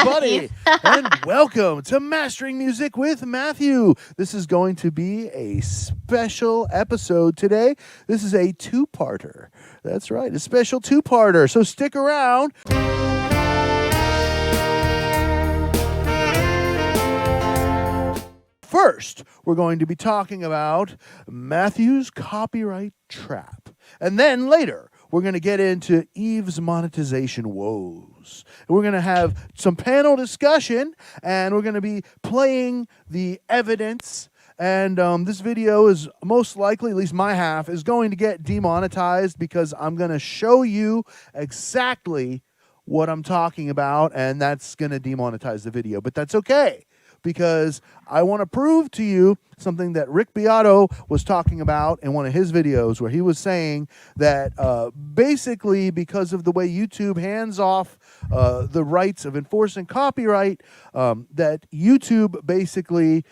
everybody, and welcome to Mastering Music with Matthew. This is going to be a special episode today. This is a two-parter. That's right, a special two-parter. So stick around. First, we're going to be talking about Matthew's copyright trap. And then later, we're going to get into Eve's monetization woes. And we're going to have some panel discussion, and we're going to be playing the evidence. And this video is most likely, at least my half, is going to get demonetized because I'm going to show you exactly what I'm talking about, and that's going to demonetize the video. But that's okay, because I want to prove to you something that Rick Beato was talking about in one of his videos, where he was saying that basically because of the way YouTube hands off the rights of enforcing copyright, that YouTube basically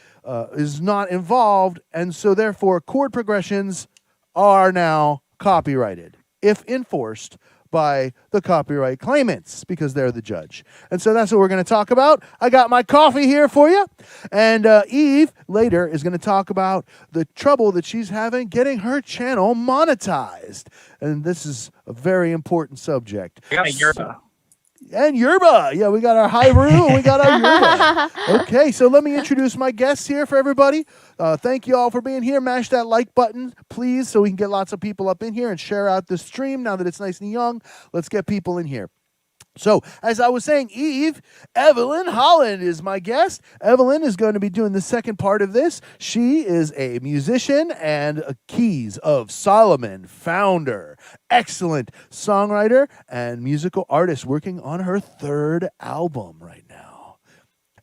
is not involved, and so therefore chord progressions are now copyrighted if enforced by the copyright claimants, because they're the judge. And so that's what we're going to talk about. I got my coffee here for you. And Eve later is going to talk about the trouble that she's having getting her channel monetized. And this is a very important subject. I got a yerba. And yerba. Yeah, we got our Hyrule and we got our yerba. Okay, so let me introduce my guests here for everybody. Thank you all for being here. Mash that like button, please, so we can get lots of people up in here and share out the stream now that it's nice and young. Let's get people in here. So, as I was saying, Evelyn Holland is my guest. Evelyn is going to be doing the second part of this. She is a musician and a Keys of Solomon founder, excellent songwriter and musical artist working on her third album right now.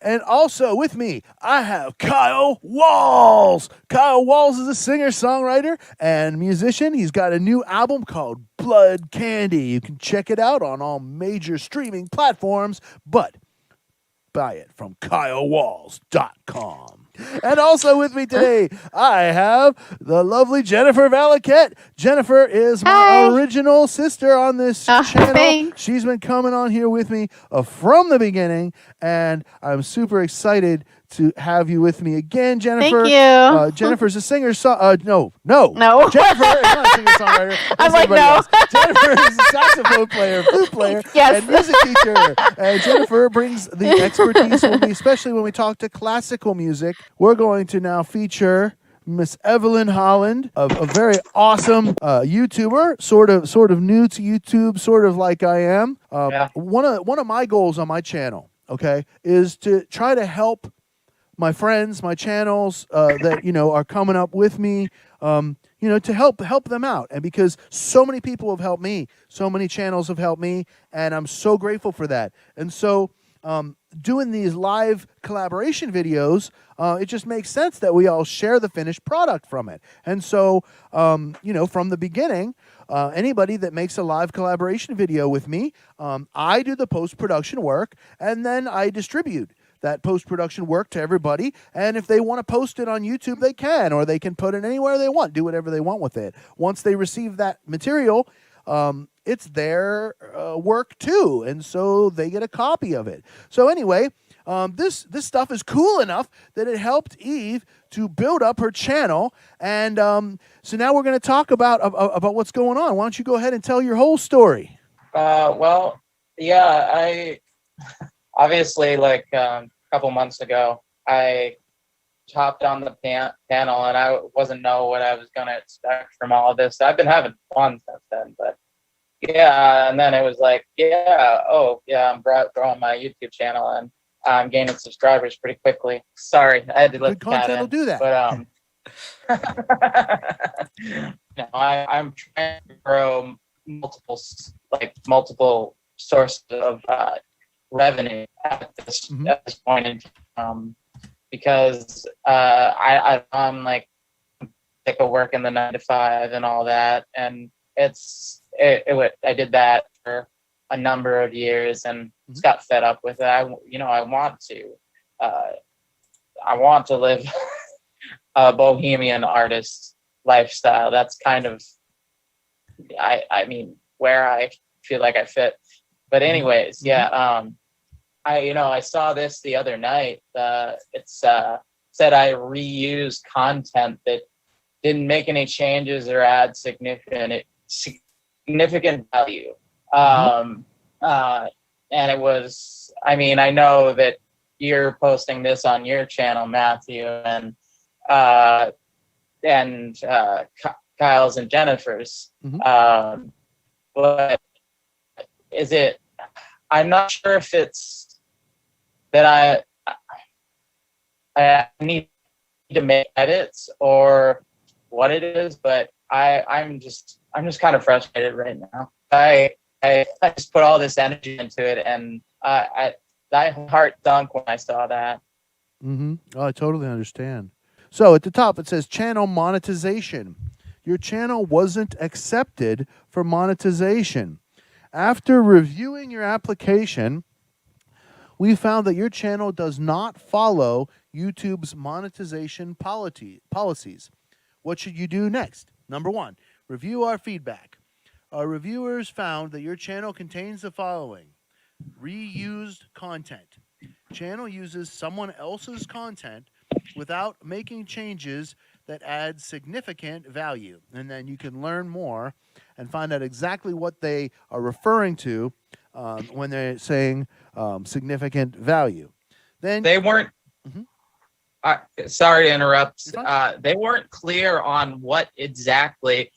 And also with me, I have Kyle Walz. Kyle Walz is a singer-songwriter and musician. He's got a new album called Blood Candy. You can check it out on all major streaming platforms, but buy it from KyleWalz.com. And also with me today, I have the lovely Jennifer Valaket. Jennifer is my original sister on this channel. Thanks. She's been coming on here with me from the beginning, and I'm super excited to have you with me again, Jennifer. Thank you. Jennifer's a singer. No. Jennifer is not a singer-songwriter. I'm like, no. Else. Jennifer is a saxophone player, flute player, Yes. and music teacher. And Jennifer brings the expertise with me, especially when we talk to classical music. We're going to now feature Miss Evelyn Holland, a very awesome YouTuber, sort of new to YouTube, sort of like I am. One of my goals on my channel, okay, is to try to help my friends, my channels that are coming up with me, to help them out. And because so many people have helped me, so many channels have helped me, and I'm so grateful for that. And so doing these live collaboration videos, it just makes sense that we all share the finished product from it. And so, from the beginning, anybody that makes a live collaboration video with me, I do the post-production work, and then I distribute that post-production work to everybody. And if they want to post it on YouTube, they can, or they can put it anywhere they want, do whatever they want with it. Once they receive that material, it's their work too, and so they get a copy of it. So anyway, this stuff is cool enough that it helped Eve to build up her channel, and so now we're going to talk about what's going on. Why don't you go ahead and tell your whole story? I obviously, like a couple months ago, I hopped on the panel, and I wasn't know what I was going to expect from all of this. I've been having fun since then, but and then it was like, I'm growing my YouTube channel, and I'm gaining subscribers pretty quickly. Sorry, I had to let good content will do that. But I'm trying to grow multiple sources of revenue at this point in time, because I'm like sick of working the 9 to 5 and all that, and I did that for a number of years and just got fed up with it. I want to live a bohemian artist lifestyle. That's kind of where I feel like I fit. But anyways, I saw this the other night. It's said I reused content that didn't make any changes or add significant value. And it was, I mean, I know that you're posting this on your channel, Matthew, and Kyle's and Jennifer's. But is it, I'm not sure if it's that I need to make edits or what it is, but I'm just kind of frustrated right now. I just put all this energy into it, and my heart sunk when I saw that. Oh, I totally understand. So at the top it says channel monetization. Your channel wasn't accepted for monetization. After reviewing your application, we found that your channel does not follow YouTube's monetization policies. What should you do next? Number 1, review our feedback. Our reviewers found that your channel contains the following: reused content. Channel uses someone else's content without making changes that add significant value. And then you can learn more and find out exactly what they are referring to when they're saying significant value. Then they weren't. Sorry to interrupt. They weren't clear on what exactly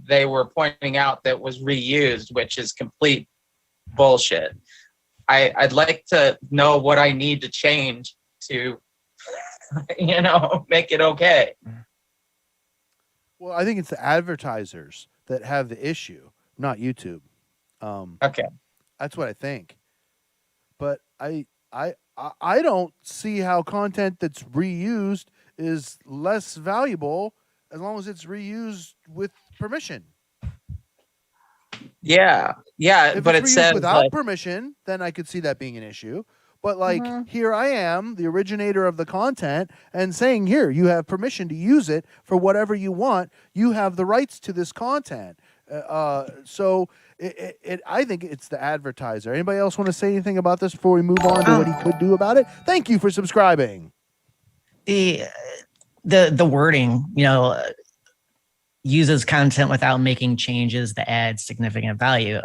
they were pointing out that was reused, which is complete bullshit. I'd like to know what I need to change to, make it okay. Well, I think it's the advertisers that have the issue, not YouTube. Okay. That's what I think. But I don't see how content that's reused is less valuable as long as it's reused with permission. Yeah, if but it's it says without permission, then I could see that being an issue. But here I am, the originator of the content, and saying, here, you have permission to use it for whatever you want. You have the rights to this content. So I think it's the advertiser. Anybody else want to say anything about this before we move on to what he could do about it? Thank you for subscribing. The wording, uses content without making changes that add significant value.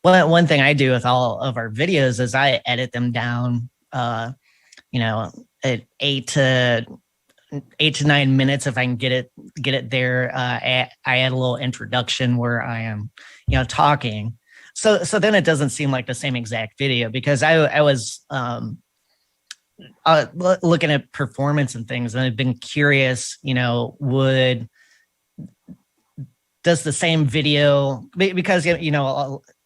One thing I do with all of our videos is I edit them down, at 8 to 9 minutes if I can get it there. I add a little introduction where I am, talking. So then it doesn't seem like the same exact video, because I was looking at performance and things, and I've been curious, does the same video, because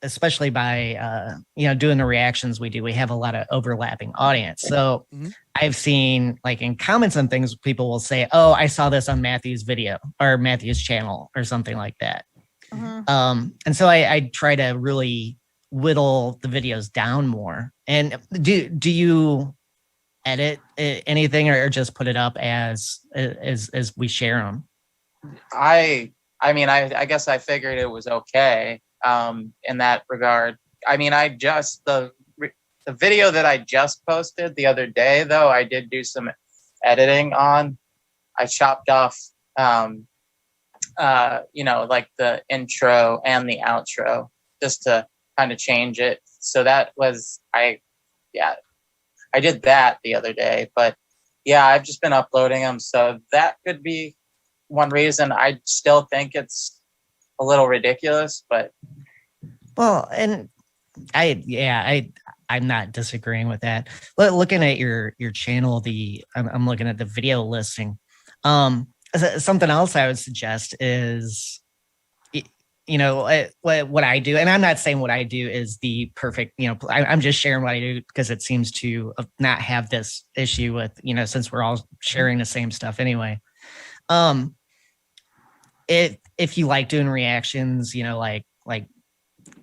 especially by doing the reactions we have a lot of overlapping audience. So I've seen, like, in comments and things, people will say, oh, I saw this on Matthew's video or Matthew's channel or something like that. And so I try to really whittle the videos down more. And do you edit anything, or just put it up as we share them? I guess I figured it was okay in that regard. I mean, the video that I just posted the other day, though, I did do some editing on. I chopped off, like the intro and the outro, just to kind of change it. So that was, I did that the other day. But yeah, I've just been uploading them. So that could be one reason. I still think it's a little ridiculous, but and I'm not disagreeing with that. Looking at your channel, I'm looking at the video listing. Something else I would suggest is, what I do, and I'm not saying what I do is the perfect, I'm just sharing what I do because it seems to not have this issue with, since we're all sharing the same stuff anyway. If you like doing reactions, like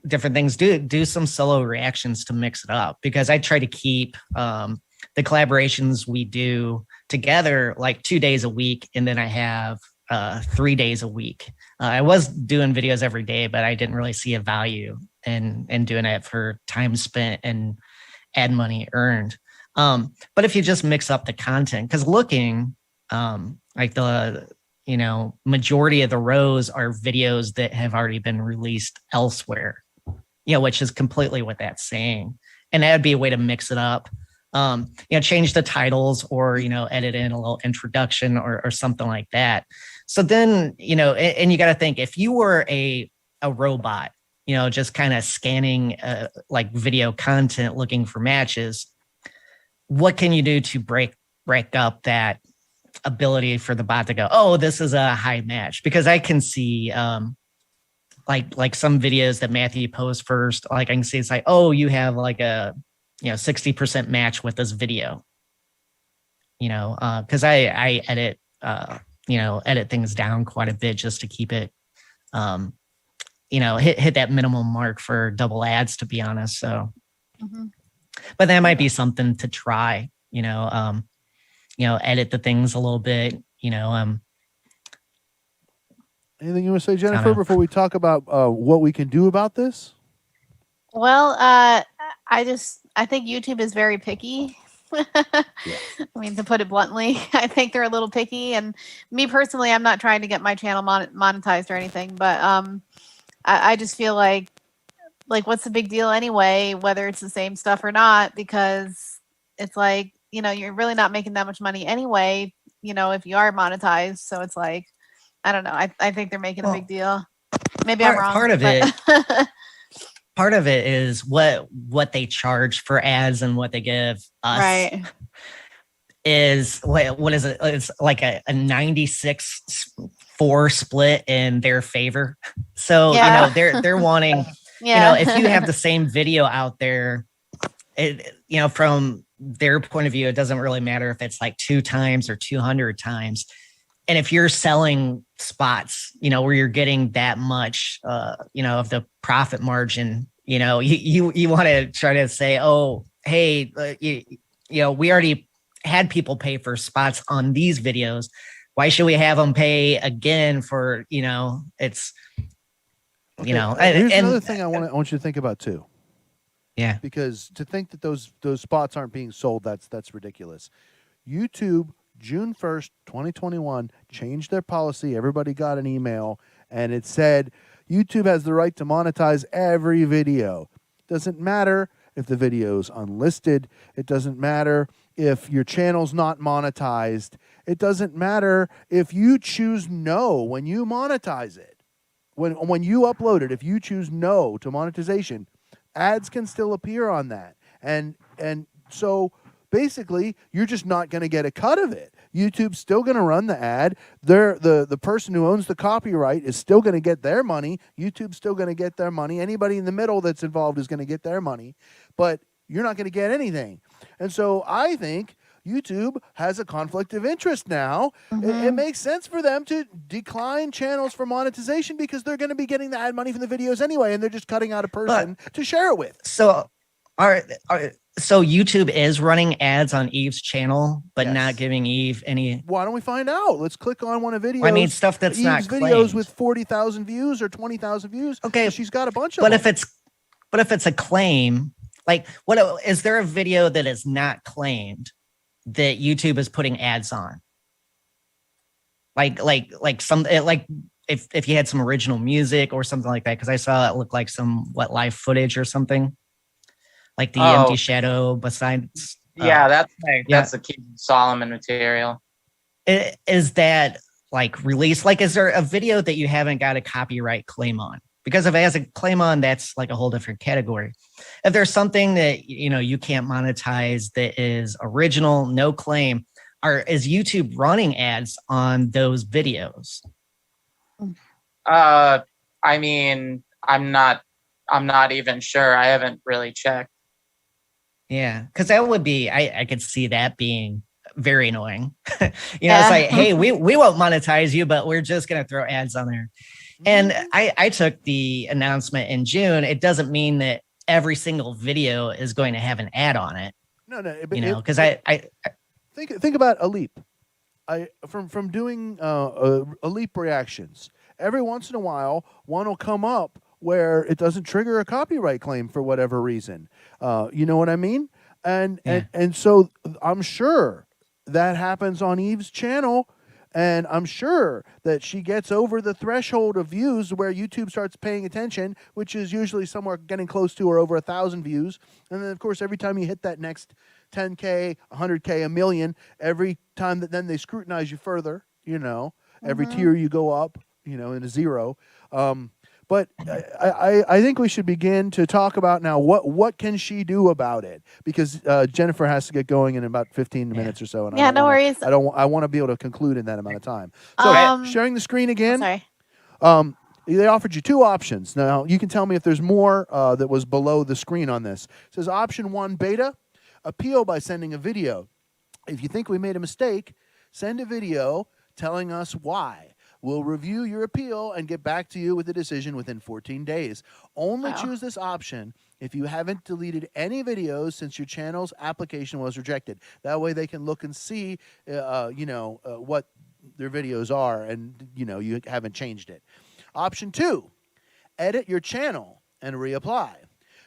different things, do some solo reactions to mix it up, because I try to keep the collaborations we do together like 2 days a week, and then I have 3 days a week. I was doing videos every day, but I didn't really see a value in doing it for time spent and ad money earned. But if you just mix up the content, because looking like the majority of the rows are videos that have already been released elsewhere, which is completely what that's saying. And that'd be a way to mix it up. Change the titles or, edit in a little introduction or something like that. So then, and you got to think, if you were a robot, just kind of scanning like video content, looking for matches, what can you do to break up that ability for the bot to go, oh, this is a high match? Because I can see like some videos that Matthew posts first, like I can see it's like, oh, you have like a 60% match with this video, because I edit edit things down quite a bit just to keep it hit that minimum mark for double ads, to be honest. So but that might be something to try, edit the things a little bit, Anything you want to say, Jennifer, before we talk about what we can do about this? Well, I think YouTube is very picky. I mean, to put it bluntly, I think they're a little picky. And me personally, I'm not trying to get my channel monetized or anything, but I just feel like what's the big deal anyway, whether it's the same stuff or not, because it's like, you're really not making that much money anyway, if you are monetized. So it's like, I don't know. I think they're making a big deal. Maybe I'm wrong. Part of it is what they charge for ads and what they give us. Right. Is what is it? It's like a 96-4 split in their favor. So they're wanting, if you have the same video out there, from their point of view, it doesn't really matter if it's like 2 times or 200 times. And if you're selling spots, where you're getting that much, of the profit margin, you want to try to say, oh, hey, we already had people pay for spots on these videos. Why should we have them pay again for, it's, Here's another thing I want you to think about too. Yeah. Because to think that those spots aren't being sold, that's ridiculous. YouTube, June 1st, 2021, changed their policy. Everybody got an email, and it said YouTube has the right to monetize every video. Doesn't matter if the video's unlisted. It doesn't matter if your channel's not monetized. It doesn't matter if you choose no when you monetize it. When you upload it, if you choose no to monetization, ads can still appear on that. And so basically, you're just not going to get a cut of it. YouTube's still going to run the ad. The person who owns the copyright is still going to get their money. YouTube's still going to get their money. Anybody in the middle that's involved is going to get their money. But you're not going to get anything. And so I think YouTube has a conflict of interest now. It makes sense for them to decline channels for monetization because they're going to be getting the ad money from the videos anyway, and they're just cutting out a person to share it with. So so YouTube is running ads on Eve's channel, but not giving Eve any. Why don't we find out? Let's click on one of videos. I mean, stuff that's Eve's not videos claimed. with 40,000 views or 20,000 views. Okay, she's got a bunch of them. But if it's a claim, like what is there a video that is not claimed that YouTube is putting ads on? Like if you had some original music or something like that, because I saw it look like some live footage or something. Like the empty shadow besides. That's the King Solomon material. Is that like released? Like, is there a video that you haven't got a copyright claim on? Because if it has a claim on, that's like a whole different category. If there's something that you can't monetize that is original, no claim, is YouTube running ads on those videos? I mean, I'm not even sure. I haven't really checked. Yeah, because that would be, I could see that being very annoying. It's like, hey, we won't monetize you, but we're just going to throw ads on there. And I took the announcement in June. It doesn't mean that every single video is going to have an ad on it. No, because I think about a leap. From doing a leap reactions. Every once in a while, one will come up where it doesn't trigger a copyright claim for whatever reason. You know what I mean? And so I'm sure that happens on Eve's channel. And I'm sure that she gets over the threshold of views where YouTube starts paying attention, which is usually somewhere getting close to or over 1,000 views. And then, of course, every time you hit that next 10K, 100K, a million, every time that then they scrutinize you further, every tier you go up, in a zero. But I think we should begin to talk about now what can she do about it, because Jennifer has to get going in about 15 minutes or so. And no worries. I want to be able to conclude in that amount of time. So sharing the screen again. Sorry. They offered you two options. Now you can tell me if there's more that was below the screen on this. It says option 1, beta, appeal by sending a video. If you think we made a mistake, send a video telling us why. We'll review your appeal and get back to you with a decision within 14 days. Only choose this option if you haven't deleted any videos since your channel's application was rejected. That way they can look and see, what their videos are, and, you haven't changed it. Option 2, edit your channel and reapply.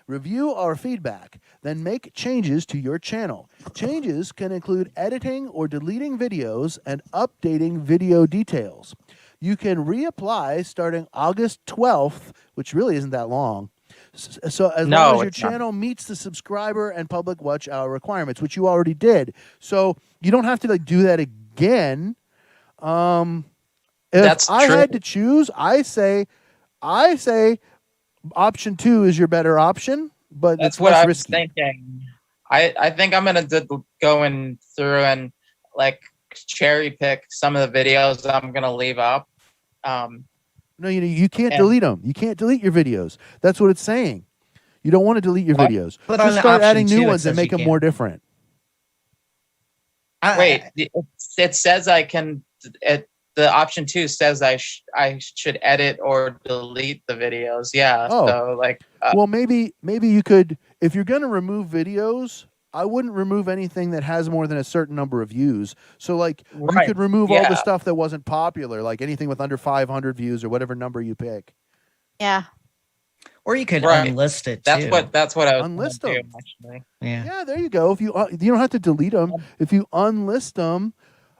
Review our feedback, then make changes to your channel. Changes can include editing or deleting videos and updating video details. You can reapply starting August 12th, which really isn't that long. So as long as your channel meets the subscriber and public watch hour requirements, which you already did. So you don't have to do that again. If I had to choose, I say option 2 is your better option, but that's it's what less I was risky. thinking. I think I'm gonna go in through and cherry pick some of the videos I'm gonna leave up. No, you can't delete them. You can't delete your videos. That's what it's saying. You don't want to delete your videos. But just start adding new ones it and make them more different. Wait, it says I can. The option 2 says I should edit or delete the videos. Yeah. Oh. So well, maybe you could, if you're going to remove videos, I wouldn't remove anything that has more than a certain number of views. So you could remove all the stuff that wasn't popular, like anything with under 500 views or whatever number you pick. Yeah. Or you could unlist it too. That's what I was unlist them. Do, actually. Yeah, there you go. If you don't have to delete them. If you unlist them,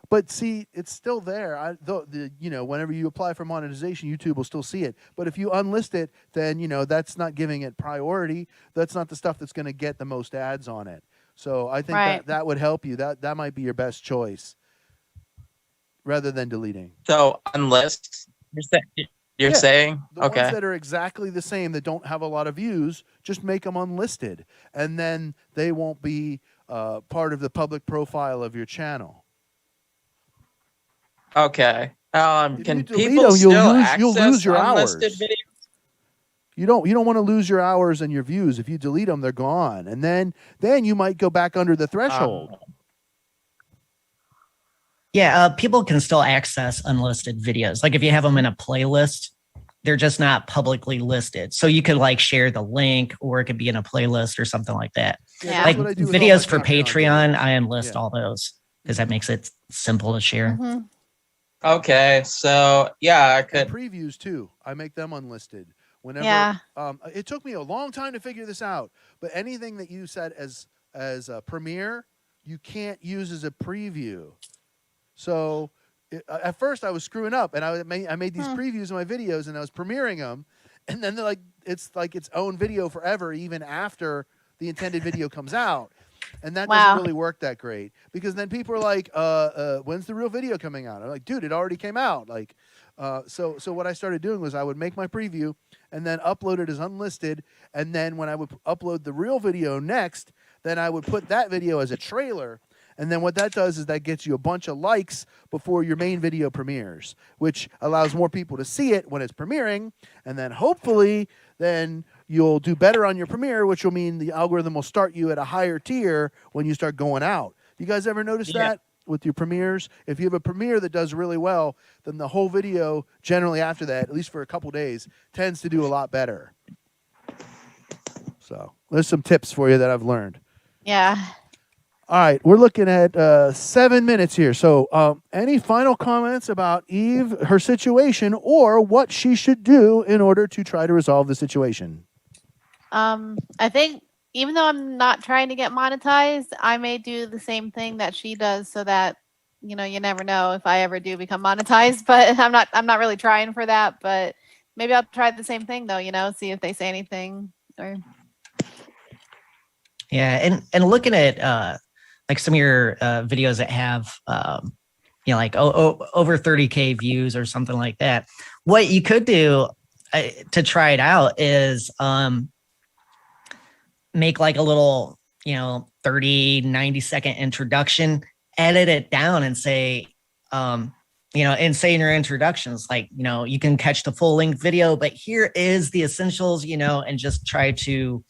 but see, it's still there. Whenever you apply for monetization, YouTube will still see it. But if you unlist it, then that's not giving it priority. That's not the stuff that's going to get the most ads on it. So I think that would help you. That might be your best choice, rather than deleting. So unlist. You're saying the ones that are exactly the same that don't have a lot of views, just make them unlisted, and then they won't be part of the public profile of your channel. Okay. If can you delete people them, still access you'll lose your hours. unlisted videos? You don't want to lose your hours and your views. If you delete them, they're gone, and then you might go back under the threshold. People can still access unlisted videos. Like if you have them in a playlist, they're just not publicly listed. So you could share the link, or it could be in a playlist or something like that. Yeah. Like videos for Patreon, I unlist all those because that makes it simple to share. Mm-hmm. Okay, so I could. And previews too. I make them unlisted. Whenever it took me a long time to figure this out, but anything that you said as a premiere, you can't use as a preview. So at first I was screwing up, and I made these previews of my videos, and I was premiering them, and then it's like its own video forever, even after the intended video comes out. And that doesn't really work that great, because then people are like, when's the real video coming out? I'm like, dude, it already came out. So what I started doing was I would make my preview and then upload it as unlisted. And then when I would upload the real video next, then I would put that video as a trailer. And then what that does is that gets you a bunch of likes before your main video premieres, which allows more people to see it when it's premiering. And then hopefully then you'll do better on your premiere, which will mean the algorithm will start you at a higher tier when you start going out. You guys ever notice that with your premieres? If you have a premiere that does really well, then the whole video generally after that, at least for a couple days, tends to do a lot better. So there's some tips for you that I've learned. Yeah. All right, we're looking at 7 minutes here. So any final comments about Eve, her situation, or what she should do in order to try to resolve the situation? I think even though I'm not trying to get monetized, I may do the same thing that she does, so that you never know if I ever do become monetized. But I'm not really trying for that. But maybe I'll try the same thing though. See if they say anything. Or Yeah, and looking at like some of your videos that have like over 30K views or something like that. What you could do to try it out is make like a little 30-90 second introduction, edit it down and say and say in your introductions, like, you can catch the full length video, but here is the essentials, and just try to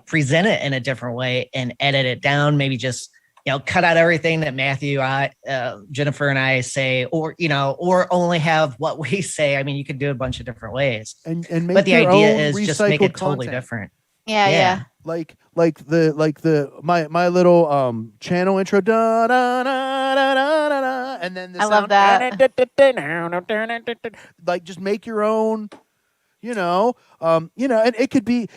present it in a different way and edit it down. Maybe just, cut out everything that Matthew, Jennifer and I say, or only have what we say. I mean, you could do a bunch of different ways. And make but the your idea own is just make it totally content. different. Yeah. Like my little channel intro, da, da, da, da, da, da, da, and then the I sound, love that. like just make your own, and it could be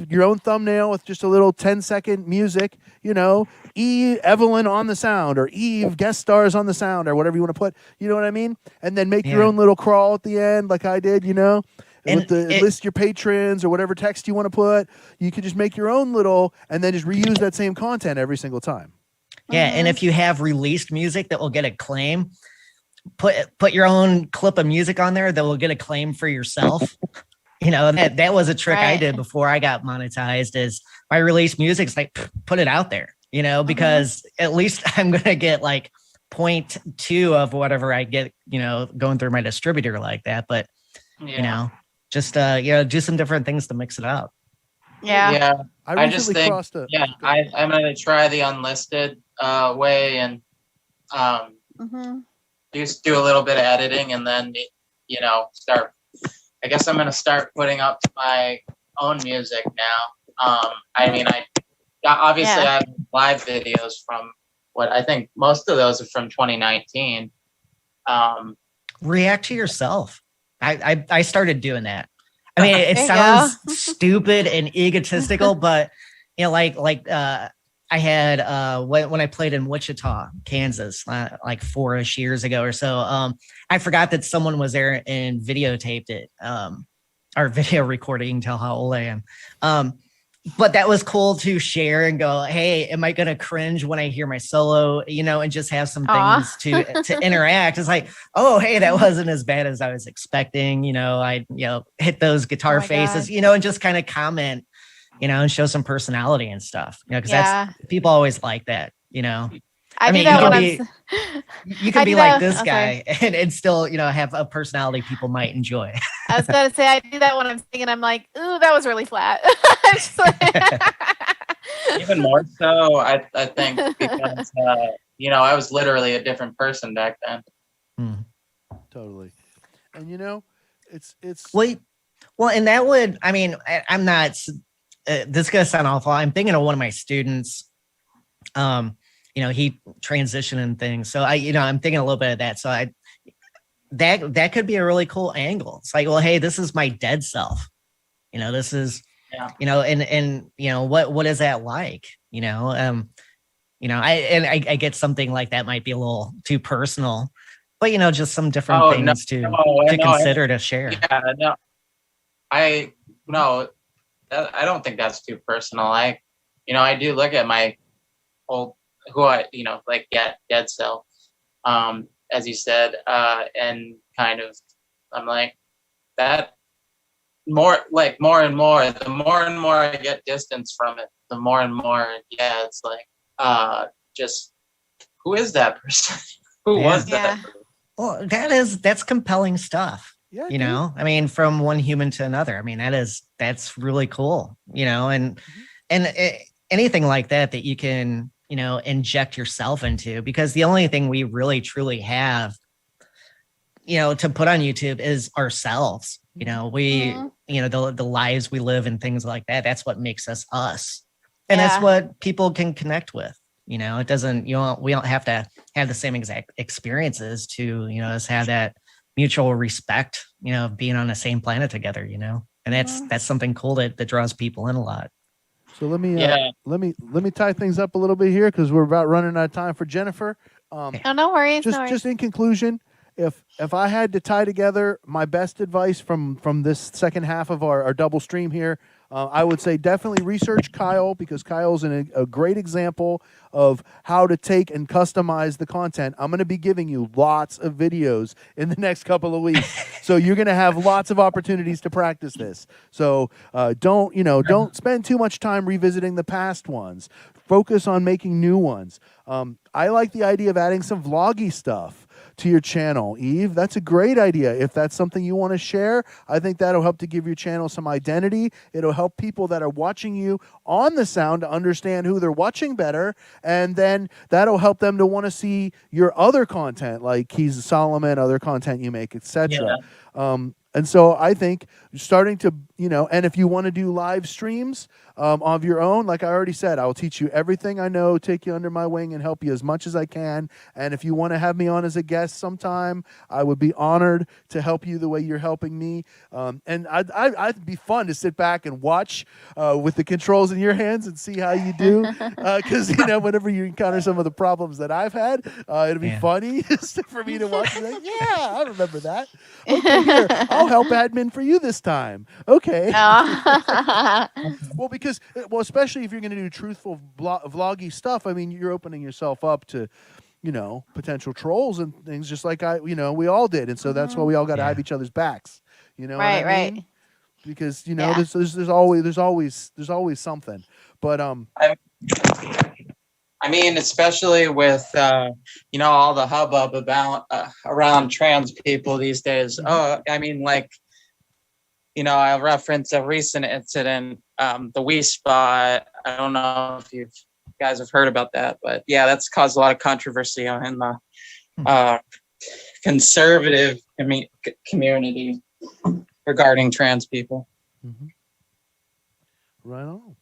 your own thumbnail with just a little 10-second music, Evelyn on the sound, or Eve guest stars on the sound, or whatever you want to put, you know what I mean? And then make your own little crawl at the end, like I did, and list your patrons or whatever text you want to put. You could just make your own little, and then just reuse that same content every single time. Yeah, and if you have released music that will get a claim, put your own clip of music on there that will get a claim for yourself. That was a trick I did before I got monetized. Is my released music's like, put it out there, because at least I'm gonna get like 0.2 of whatever I get, going through my distributor like that. But just do some different things to mix it up. Yeah. I just think I'm gonna try the unlisted way, and just do a little bit of editing, and then start. I guess I'm gonna start putting up my own music now. I mean, I have live videos from what I think most of those are from 2019. React to yourself. I started doing that. I mean, it sounds stupid and egotistical, but I had when I played in Wichita, Kansas, like 4-ish years ago or so. I forgot that someone was there and videotaped it, or video recording. You can tell how old I am. But that was cool to share and go, hey, am I going to cringe when I hear my solo, and just have some things to interact. It's like, oh, hey, that wasn't as bad as I was expecting. I hit those guitar faces, and just kind of comment, and show some personality and stuff, because that's, people always like that, I mean, you can be like this guy and still, have a personality people might enjoy. I was going to say, I do that when I'm singing. I'm like, ooh, that was really flat. Even more so, I think, because, I was literally a different person back then. Totally. And, it's. Well, and that would, I mean, I'm not, this is going to sound awful. I'm thinking of one of my students, he transitioned and things. So I'm thinking a little bit of that. So that could be a really cool angle. It's like, well, hey, this is my dead self. This is, and what is that like? I get something like that might be a little too personal, but just some different things to consider to share. Yeah, I don't think that's too personal. I do look at my old, who I, like dead self, as you said, and kind of, I'm like that more and more, the more and more I get distance from it, the more and more, it's like, just, who is that person? Who was that person? Well, that's compelling stuff. Yeah, I mean, from one human to another. I mean, that's really cool, and anything like that you can, inject yourself into, because the only thing we really truly have, to put on YouTube is ourselves. We, the lives we live and things like that. That's what makes us us. And that's what people can connect with. It doesn't, we don't have to have the same exact experiences to, us have that mutual respect, being on the same planet together, and that's something cool that draws people in a lot. So let me Yeah. let me tie things up a little bit here because we're about running out of time for Jennifer. Oh, no worries. no worries. Just in conclusion, if I had to tie together my best advice from this second half of our double stream here, I would say definitely research Kyle, because Kyle's a great example of how to take and customize the content. I'm going to be giving you lots of videos in the next couple of weeks, so you're going to have lots of opportunities to practice this. So don't spend too much time revisiting the past ones. Focus on making new ones. I like the idea of adding some vloggy stuff to your channel, Eve. That's a great idea. If that's something you want to share, I think that'll help to give your channel some identity. It'll help people that are watching you on the sound to understand who they're watching better, and then that'll help them to want to see your other content, like Keys Solomon, other content you make, etc. And so I think starting to, and if you want to do live streams of your own, like I already said, I will teach you everything I know, take you under my wing, and help you as much as I can. And if you want to have me on as a guest sometime, I would be honored to help you the way you're helping me. And I'd be fun to sit back and watch with the controls in your hands and see how you do. Because, whenever you encounter some of the problems that I've had, it'll be funny for me to watch. And like, yeah, I remember that. Okay, here, I'll help admin for you this time. Okay. Well, especially if you're going to do truthful vloggy stuff, I mean, you're opening yourself up to, potential trolls and things, just like we all did. And so that's why we all got to have each other's backs. You know Right, what I mean? right. Because there's always something. But I mean, especially with all the hubbub about around trans people these days. Oh, I mean, I'll reference a recent incident, the Wii Spot. I don't know if you guys have heard about that, but yeah, that's caused a lot of controversy in the conservative community regarding trans people. Right on.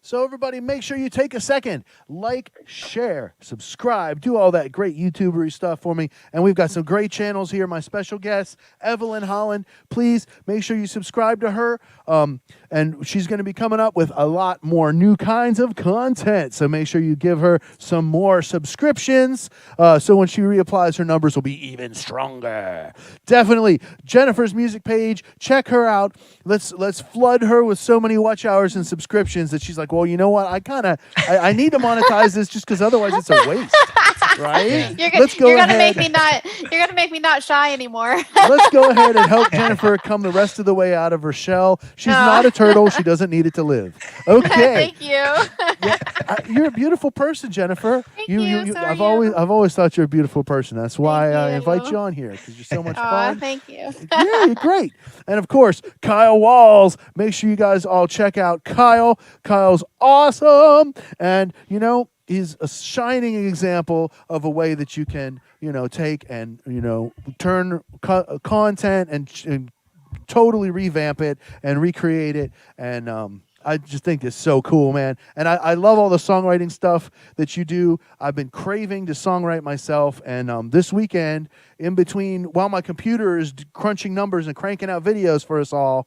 So everybody, make sure you take a second, like, share, subscribe, do all that great YouTubery stuff for me. And we've got some great channels here. My special guest, Evelyn Holland. Please make sure you subscribe to her. And she's going to be coming up with a lot more new kinds of content. So make sure you give her some more subscriptions. So when she reapplies, her numbers will be even stronger. Definitely. Jennifer's music page, check her out. Let's flood her with so many watch hours and subscriptions that she's like, well, you know what? I need to monetize this just because otherwise it's a waste. Right? You're gonna make me not shy anymore. Let's go ahead and help Jennifer come the rest of the way out of her shell. She's not a turtle. She doesn't need it to live. Okay. Thank you. You're a beautiful person, Jennifer. Thank you. I've always thought you're a beautiful person. That's why I invite you on here, because you're so much fun. Thank you. Yeah, you're great. And of course, Kyle Walz. Make sure you guys all check out Kyle. Kyle's awesome. And he's a shining example of a way that you can, take and, turn content and totally revamp it and recreate it. And I just think it's so cool, man. And I love all the songwriting stuff that you do. I've been craving to songwrite myself. And this weekend, in between, while my computer is crunching numbers and cranking out videos for us all,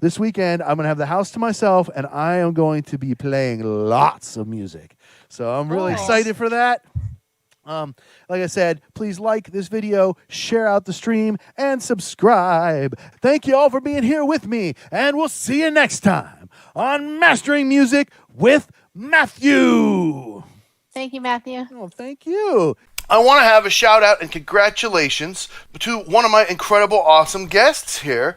this weekend, I'm going to have the house to myself, and I am going to be playing lots of music. So I'm really excited for that. Like I said, please like this video, share out the stream, and subscribe. Thank you all for being here with me, and we'll see you next time on Mastering Music with Matthew. Thank you, Matthew. Oh, thank you. I want to have a shout out and congratulations to one of my incredible, awesome guests here.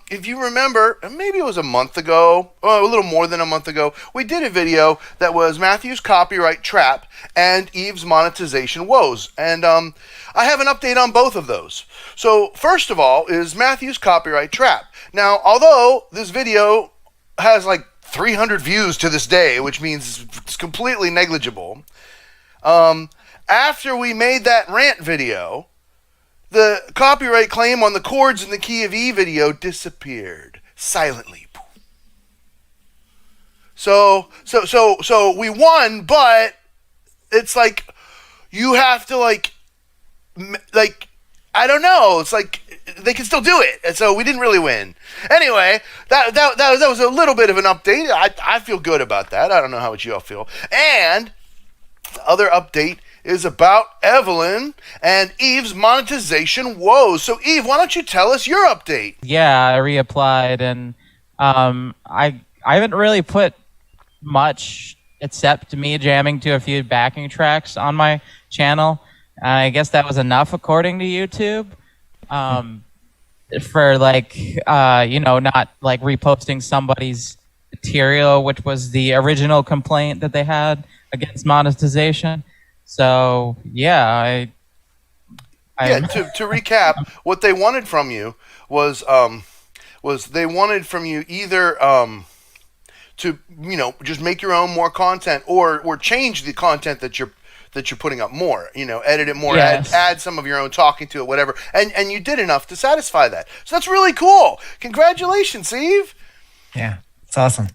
If you remember, maybe it was a month ago, a little more than a month ago, we did a video that was Matthew's Copyright Trap and Eve's Monetization Woes. And I have an update on both of those. So first of all is Matthew's Copyright Trap. Now, although this video has like 300 views to this day, which means it's completely negligible, after we made that rant video, the copyright claim on the chords in the Key of E video disappeared silently. So we won, but it's like you have to like I don't know. It's like they can still do it. And so we didn't really win. Anyway, that was a little bit of an update. I feel good about that. I don't know how you all feel. And the other update is about Evelyn and Eve's monetization woes. So Eve, why don't you tell us your update? Yeah, I reapplied, and I haven't really put much except me jamming to a few backing tracks on my channel. I guess that was enough according to YouTube. For like not like reposting somebody's material, which was the original complaint that they had against monetization. So yeah, to recap, what they wanted from you was they wanted from you either to just make your own more content or change the content that you're putting up more, edit it more, yes. add some of your own talking to it, whatever, and you did enough to satisfy that. So that's really cool. Congratulations, Eve. Yeah, it's awesome.